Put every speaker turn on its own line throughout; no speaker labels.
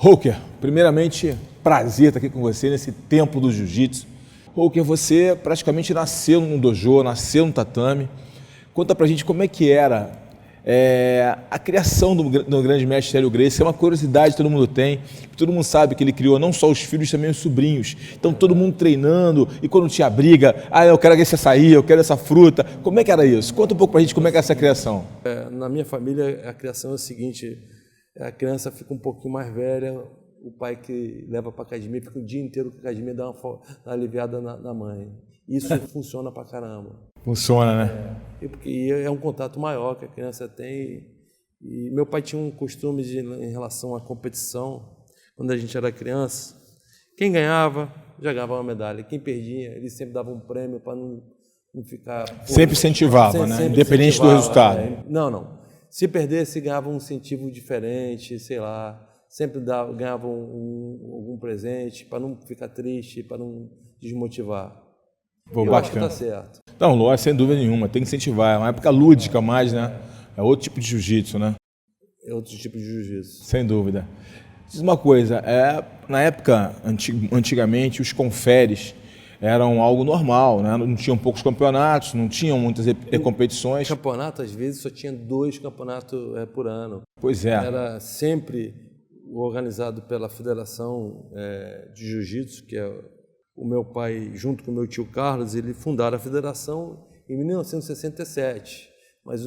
Roker, primeiramente, prazer estar aqui com você nesse templo do jiu-jitsu. Roker, você praticamente nasceu num dojo, nasceu no tatame. Conta pra gente como é que era a criação do grande mestre Hélio Gracie. É uma curiosidade que todo mundo tem. Todo mundo sabe que ele criou não só os filhos, também os sobrinhos. Então todo mundo treinando, e quando tinha briga, eu quero esse açaí, eu quero essa fruta. Como é que era isso? Conta um pouco pra gente como é que é essa criação.
Na minha família, a criação é o seguinte: a criança fica um pouquinho mais velha, o pai que leva para a academia fica o dia inteiro com a academia, dá uma aliviada na mãe. Isso funciona pra caramba.
Funciona, né?
Porque é um contato maior que a criança tem. E meu pai tinha um costume em relação à competição, quando a gente era criança, quem ganhava já ganhava uma medalha, quem perdia, ele sempre dava um prêmio para não ficar...
Sempre incentivava, né?
Sempre
Independente do resultado.
Não. Se perdesse, ganhava um incentivo diferente, sei lá. Sempre ganhava algum presente para não ficar triste, para não desmotivar. Eu acho que está certo.
Não, lógico, sem dúvida nenhuma. Tem que incentivar. É uma época lúdica mais, né? É outro tipo de jiu-jitsu, né?
É outro tipo de jiu-jitsu.
Sem dúvida. Diz uma coisa, na época, antigamente, os conferes eram algo normal, né? Não tinham poucos campeonatos, não tinham muitas competições.
Campeonato, às vezes, só tinha 2 campeonatos por ano.
Pois é.
Era sempre organizado pela Federação de Jiu-Jitsu, que é o meu pai, junto com o meu tio Carlos, ele fundaram a federação em 1967, mas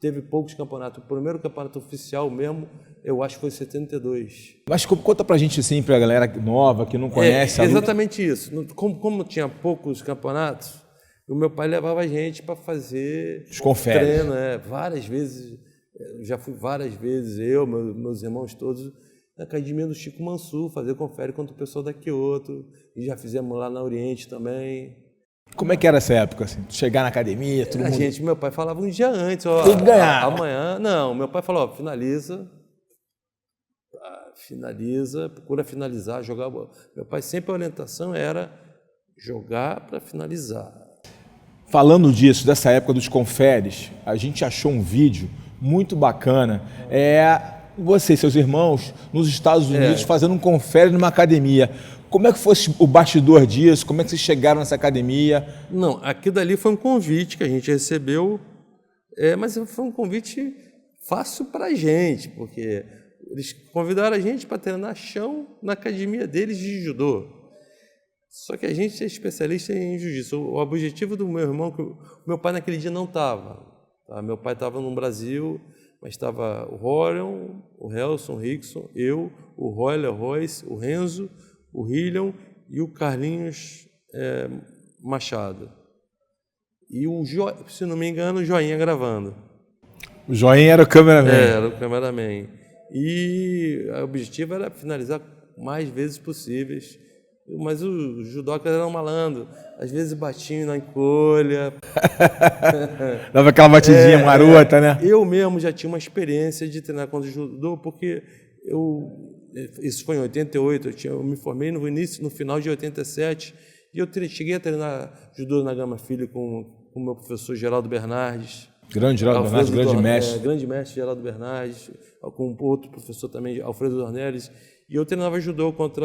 teve poucos campeonatos. O primeiro campeonato oficial mesmo, eu acho que foi em 72.
Mas conta pra gente, assim, pra galera nova, que não conhece a luta.
Exatamente isso. Como tinha poucos campeonatos, o meu pai levava a gente para fazer
os conferes.
Treino, várias vezes. Já fui várias vezes, meus irmãos todos, na academia do Chico Mansur, fazer confere contra o pessoal da Kyoto. E já fizemos lá na Oriente também.
Como é que era essa época, assim? Chegar na academia, todo mundo...
Meu pai falava um dia antes,
tem que ganhar.
Amanhã... Não, meu pai falou, finaliza, procura finalizar, jogar bola. Meu pai sempre a orientação era jogar para finalizar.
Falando disso, dessa época dos conferes, a gente achou um vídeo muito bacana. Você e seus irmãos nos Estados Unidos fazendo um confere numa academia. Como é que foi o bastidor disso? Como é que vocês chegaram nessa academia?
Não, aquilo dali foi um convite que a gente recebeu, mas foi um convite fácil para a gente, porque eles convidaram a gente para treinar chão na academia deles de judô. Só que a gente é especialista em jiu-jitsu. O objetivo do meu irmão, que o meu pai naquele dia não estava. Tá? Meu pai estava no Brasil, mas estava o Rorion, o Helson, o Rickson, eu, o Royler Royce, o Renzo, o Hillion e o Carlinhos Machado. E se não me engano, o Joinha gravando.
O Joinha era o cameraman.
Era o cameraman. E o objetivo era finalizar mais vezes possíveis. Mas os judocas eram malandro. Às vezes batiam na encolha.
Dava aquela batidinha marota, né?
Eu mesmo já tinha uma experiência de treinar contra o judô, porque isso foi em 88, eu me formei no final de 87, e eu cheguei a treinar judô na Gama Filho com o meu professor Geraldo Bernardes.
Grande Geraldo Bernardes, grande mestre.
Grande mestre Geraldo Bernardes, com outro professor também, Alfredo Dornelles. E eu treinava judô contra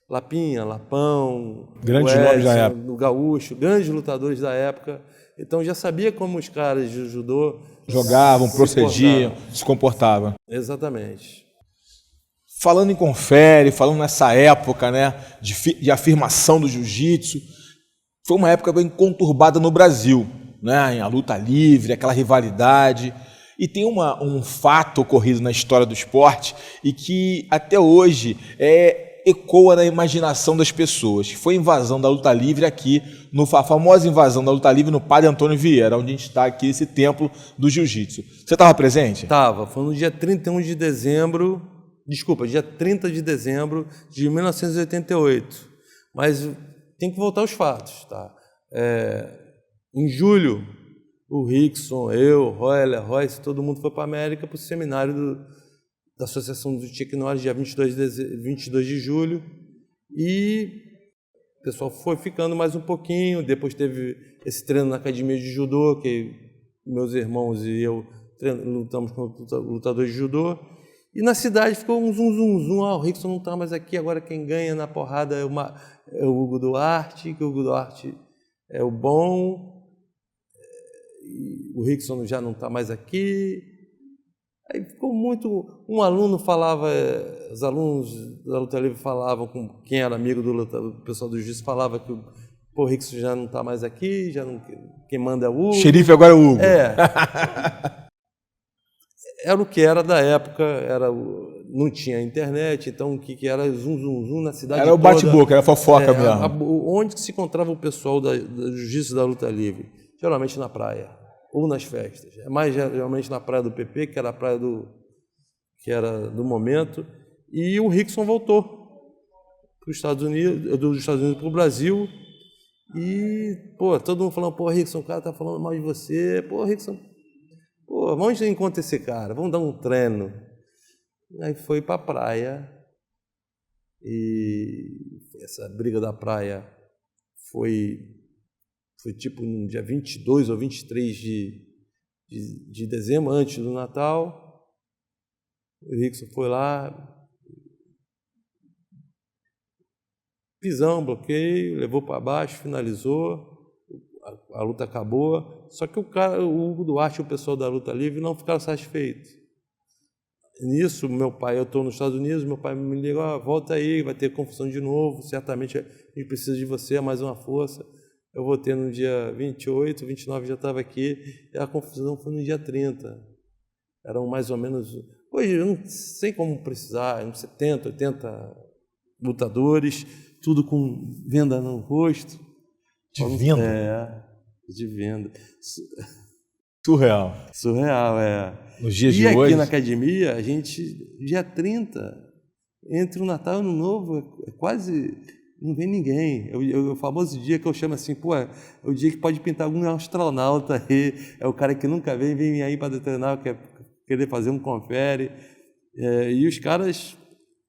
Lapinha, Lapão,
grandes nomes da época.
O Gaúcho, grandes lutadores da época. Então já sabia como os caras de judô
jogavam, procediam, se comportavam.
Exatamente.
Falando em confere, falando nessa época, né, de afirmação do jiu-jitsu, foi uma época bem conturbada no Brasil, né, a luta livre, aquela rivalidade. E tem um fato ocorrido na história do esporte e que até hoje ecoa na imaginação das pessoas, que foi a invasão da luta livre aqui, a famosa invasão da luta livre no Padre Antônio Vieira, onde a gente está aqui, esse templo do jiu-jitsu. Você estava presente?
Estava, foi no dia 31 de dezembro, dia 30 de dezembro de 1988, mas tem que voltar aos fatos, tá? Em julho, o Rickson, eu, Royler, Royce, todo mundo foi para a América para o seminário da Associação do Chuck Norris, dia 22 de julho, e o pessoal foi ficando mais um pouquinho. Depois teve esse treino na academia de judô, que meus irmãos e eu lutamos com lutadores de judô, E na cidade ficou um zum, zum, zum. O Rickson não está mais aqui, agora quem ganha na porrada é o Hugo Duarte, que o Hugo Duarte é o bom, o Rickson já não está mais aqui. Aí ficou muito... Um aluno falava, os alunos da luta livre falavam, com quem era amigo do pessoal do jiu-jitsu, falava que o Rickson já não está mais aqui, já não, quem manda é o Hugo.
Xerife agora é o Hugo.
Era o que era da época, não tinha internet, então o que era zum, zum, zum na cidade
era o bate-boca, era a fofoca mesmo.
Onde se encontrava o pessoal do jiu-jitsu da luta livre? Geralmente na praia ou nas festas. É mais geralmente na praia do PP, que era a praia que era do momento. E o Rickson voltou dos Estados Unidos para o Brasil. E, todo mundo falando, Rickson, o cara tá falando mal de você. Rickson, vamos encontrar esse cara, vamos dar um treino. Aí foi para a praia. E essa briga da praia foi tipo no dia 22 ou 23 de dezembro, antes do Natal. O Rickson foi lá, pisão, bloqueio, levou para baixo, finalizou, a luta acabou. Só que o Hugo Duarte e o pessoal da luta livre não ficaram satisfeitos. Nisso, meu pai, eu estou nos Estados Unidos, meu pai me liga, volta aí, vai ter confusão de novo, certamente a gente precisa de você, é mais uma força. Eu vou ter no dia 28, 29 já estava aqui, e a confusão foi no dia 30. Eram mais ou menos... Hoje, eu não sei como precisar, uns 70, 80 lutadores, tudo com venda no rosto.
De venda?
De venda.
Surreal.
Surreal,
Nos dias
de hoje. E aqui na academia, a gente, dia 30, entre o Natal e o Ano Novo, quase... Não vem ninguém. O famoso dia que eu chamo assim, é o dia que pode pintar algum astronauta aí, é o cara que nunca vem aí para treinar, quer querer fazer um confere. E os caras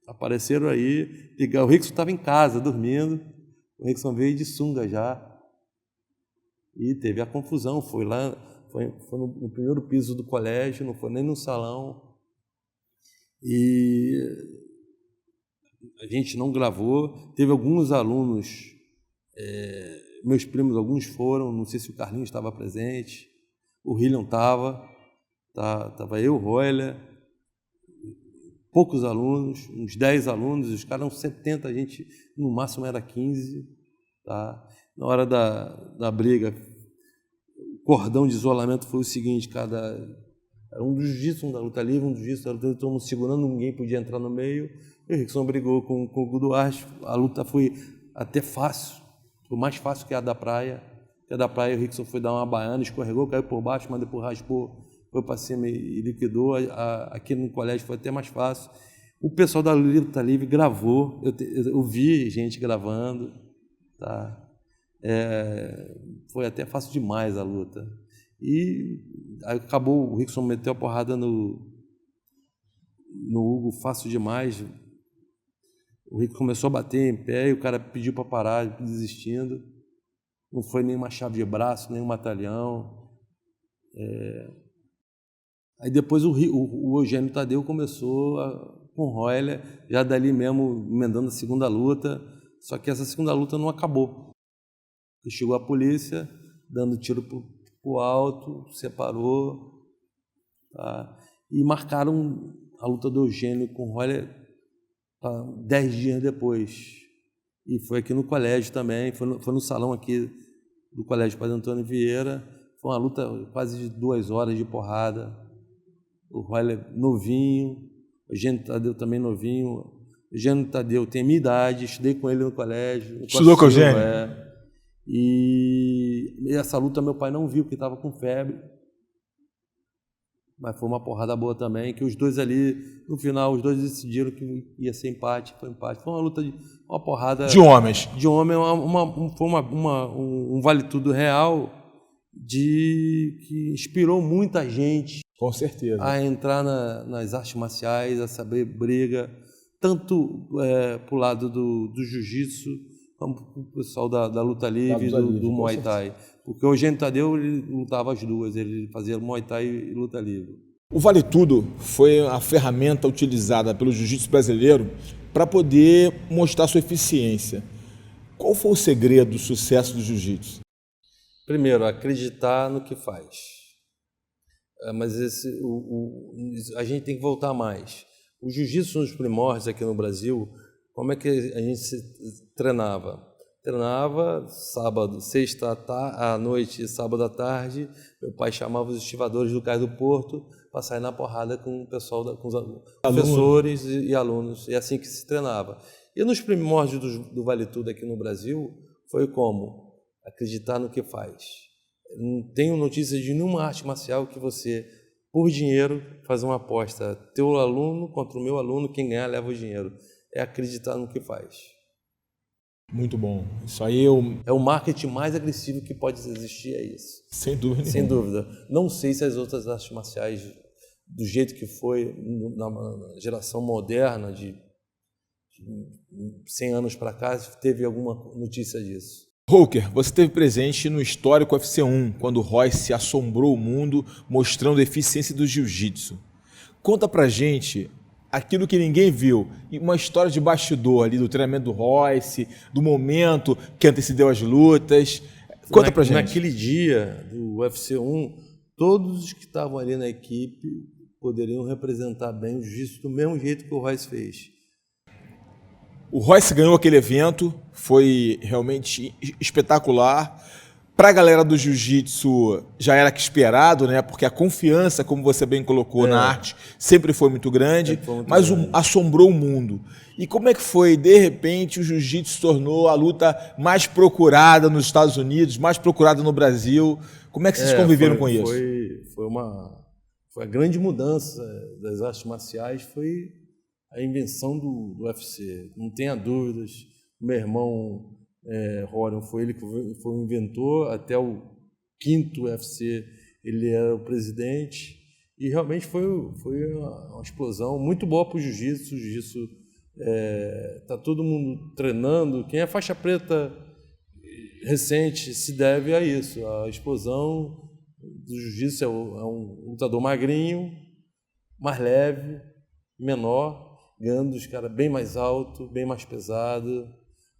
apareceram aí. O Rickson estava em casa, dormindo. O Rickson veio de sunga já. E teve a confusão. Foi lá, foi no primeiro piso do colégio, não foi nem no salão. E... a gente não gravou, teve alguns alunos, meus primos, alguns foram, não sei se o Carlinhos estava presente, o William estava eu, o Royler, poucos alunos, uns 10 alunos, os caras eram 70, a gente no máximo era 15, tá? Na hora da briga, o cordão de isolamento foi o seguinte, era um do jiu-jitsu, um da luta livre, um do jiu-jitsu da luta livre, todo mundo segurando, ninguém podia entrar no meio. O Rickson brigou com o Hugo Duarte, a luta foi até fácil, foi mais fácil que a da praia. A da praia o Rickson foi dar uma baiana, escorregou, caiu por baixo, mas depois raspou, foi para cima e liquidou. Aqui no colégio foi até mais fácil. O pessoal da luta livre gravou, eu vi gente gravando, tá? Foi até fácil demais a luta. E aí acabou, o Rickson meteu a porrada no Hugo fácil demais. O Rico começou a bater em pé e o cara pediu para parar, desistindo. Não foi nenhuma chave de braço, nenhum matalhão. Aí depois o Eugênio Tadeu começou com o Royler, já dali mesmo emendando a segunda luta. Só que essa segunda luta não acabou. Chegou a polícia, dando tiro para o alto, separou. Tá? E marcaram a luta do Eugênio com o Royler 10 dias depois. E foi aqui no colégio também, foi no salão aqui do Colégio Padre Antônio Vieira. Foi uma luta quase de 2 horas de porrada. O Royler novinho, o Eugênio Tadeu também novinho. O Eugênio Tadeu tem a minha idade, estudei com ele no colégio.
Estudou com o Eugênio?
E essa luta meu pai não viu, porque estava com febre. Mas foi uma porrada boa também, que os dois ali, no final, os dois decidiram que ia ser empate, foi empate. Foi uma luta, uma porrada...
De homens.
De homem, foi um vale-tudo real que inspirou muita gente.
Com certeza.
A entrar nas artes marciais, a saber briga, tanto para o lado do jiu-jitsu, como para o pessoal da luta livre, do Muay Thai. Porque o Eugênio Tadeu ele lutava as duas, ele fazia Muay Thai e luta livre.
O Vale Tudo foi a ferramenta utilizada pelo jiu-jitsu brasileiro para poder mostrar sua eficiência. Qual foi o segredo do sucesso do jiu-jitsu?
Primeiro, acreditar no que faz. Mas a gente tem que voltar mais. O jiu-jitsu nos primórdios aqui no Brasil, como é que a gente se treinava? Treinava sábado, sexta à noite, sábado à tarde. Meu pai chamava os estivadores do Cais do Porto para sair na porrada com o pessoal, com os professores e alunos. E assim que se treinava. E nos primórdios do Vale Tudo aqui no Brasil, foi como? Acreditar no que faz. Não tenho notícia de nenhuma arte marcial que você, por dinheiro, faz uma aposta. Teu aluno contra o meu aluno, quem ganhar leva o dinheiro. É acreditar no que faz.
Muito bom. Isso aí
é o marketing mais agressivo que pode existir, é isso.
Sem dúvida nenhuma.
Sem dúvida. Não sei se as outras artes marciais, do jeito que foi na geração moderna, de 100 anos para cá, teve alguma notícia disso.
Roker, você esteve presente no histórico UFC 1, quando Royce assombrou o mundo mostrando a eficiência do jiu-jitsu. Conta pra gente aquilo que ninguém viu, e uma história de bastidor ali do treinamento do Royce, do momento que antecedeu as lutas. Conta pra gente.
Naquele dia do UFC 1, todos os que estavam ali na equipe poderiam representar bem o jiu-jitsu do mesmo jeito que o Royce fez.
O Royce ganhou aquele evento, foi realmente espetacular. Para a galera do jiu-jitsu já era que esperado, né? Porque a confiança, como você bem colocou, na arte sempre foi muito grande, mas assombrou o mundo. E como é que foi, de repente, o jiu-jitsu se tornou a luta mais procurada nos Estados Unidos, mais procurada no Brasil? Como é que vocês conviveram com isso?
Foi a grande mudança das artes marciais, foi a invenção do UFC. Não tenha dúvidas, meu irmão Rorion foi ele que foi o inventor, até o 5º UFC ele era o presidente, e realmente foi uma explosão muito boa para o jiu-jitsu. O jiu-jitsu está todo mundo treinando. Quem é faixa preta recente se deve a isso, a explosão do jiu-jitsu. É um lutador magrinho, mais leve, menor, ganhando dos caras bem mais alto, bem mais pesado.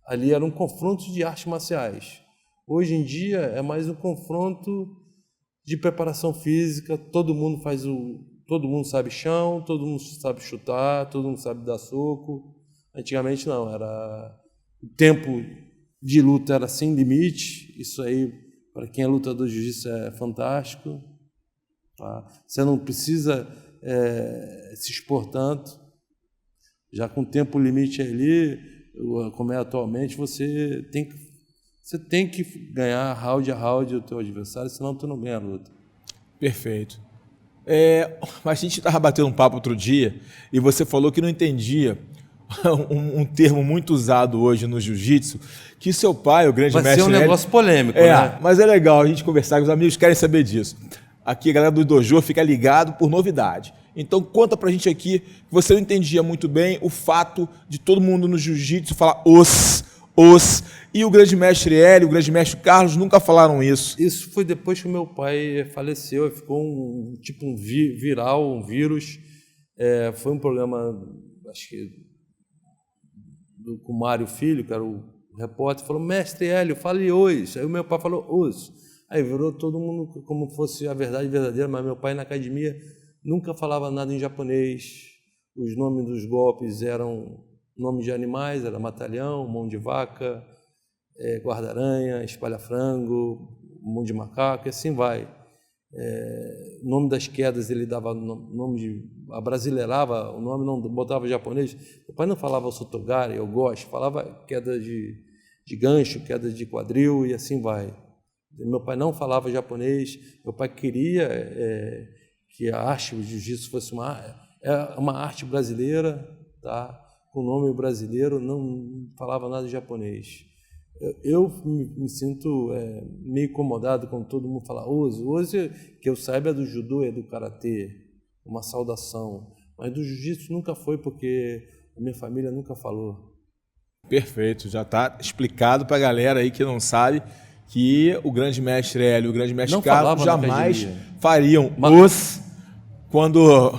Ali era um confronto de artes marciais. Hoje em dia é mais um confronto de preparação física. Todo mundo sabe chão, todo mundo sabe chutar, todo mundo sabe dar soco. Antigamente não, o tempo de luta era sem limite. Isso aí, para quem é lutador de jiu-jitsu, é fantástico. Tá? Você não precisa se expor tanto. Já com tempo limite ali, como é atualmente, você tem que ganhar round a round o teu adversário, senão tu não ganha a luta.
Perfeito. Mas a gente estava batendo um papo outro dia e você falou que não entendia um termo muito usado hoje no jiu-jitsu, que seu pai, o grande mestre...
Vai ser um negócio polêmico, né?
Mas é legal a gente conversar, os amigos querem saber disso. Aqui a galera do Dojo fica ligado por novidade. Então conta pra gente aqui que você não entendia muito bem o fato de todo mundo no jiu-jitsu falar os, e o grande mestre Hélio, o grande mestre Carlos nunca falaram isso.
Isso foi depois que o meu pai faleceu, ficou um viral, um vírus. Foi um programa, acho que com o Mário Filho, que era o repórter, falou: mestre Hélio, fale os. Aí o meu pai falou os. Aí virou todo mundo como fosse a verdade verdadeira, mas meu pai na academia nunca falava nada em japonês. Os nomes dos golpes eram nomes de animais, era matalhão, mão de vaca, guarda-aranha, espalha-frango, mão de macaco, e assim vai. O nome das quedas ele dava nome abrasileirava o nome, não botava japonês. Meu pai não falava sotogari, eu gosto, falava queda de gancho, queda de quadril, e assim vai. Meu pai não falava japonês. Meu pai queria que a arte, o jiu-jitsu, fosse uma arte brasileira, tá? Com nome brasileiro, não falava nada de japonês. Eu me sinto meio incomodado quando todo mundo fala Ozu. Ozu, que eu saiba, é do judô, é do karatê, uma saudação. Mas do jiu-jitsu nunca foi, porque a minha família nunca falou.
Perfeito, já está explicado para a galera aí que não sabe que o grande mestre Hélio e o grande mestre Carlos jamais fariam quando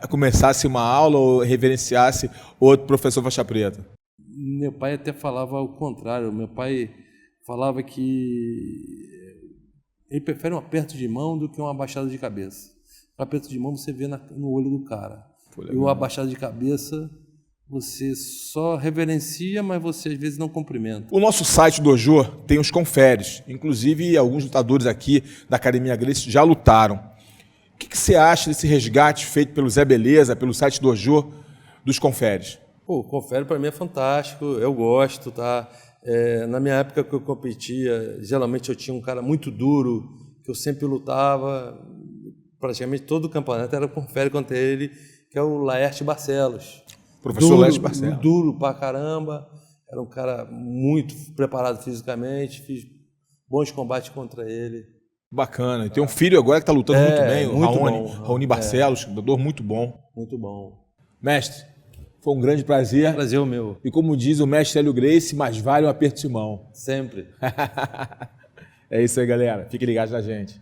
começasse uma aula ou reverenciasse outro professor faixa preta?
Meu pai até falava o contrário. Meu pai falava que ele prefere um aperto de mão do que uma abaixada de cabeça. O aperto de mão você vê no olho do cara. E o abaixado de cabeça você só reverencia, mas você às vezes não cumprimenta.
O nosso site do Dojo tem os conferes. Inclusive, alguns lutadores aqui da Academia Gracie já lutaram. O que você acha desse resgate feito pelo Zé Beleza, pelo site do Dojo, dos conferes?
Pô, o confere para mim é fantástico, eu gosto, tá? Na minha época que eu competia, geralmente eu tinha um cara muito duro, que eu sempre lutava, praticamente todo o campeonato era confere contra ele, que é o Laerte Barcelos.
Professor Laerte Barcelos.
Duro pra caramba, era um cara muito preparado fisicamente, fiz bons combates contra ele.
Bacana. E tem um filho agora que está lutando muito bem, o Raoni Barcelos, lutador muito bom.
Muito bom.
Mestre, foi um grande prazer.
Prazer o meu.
E como diz o mestre Hélio Gracie, mais vale um aperto de mão.
Sempre.
É isso aí, galera. Fiquem ligados na gente.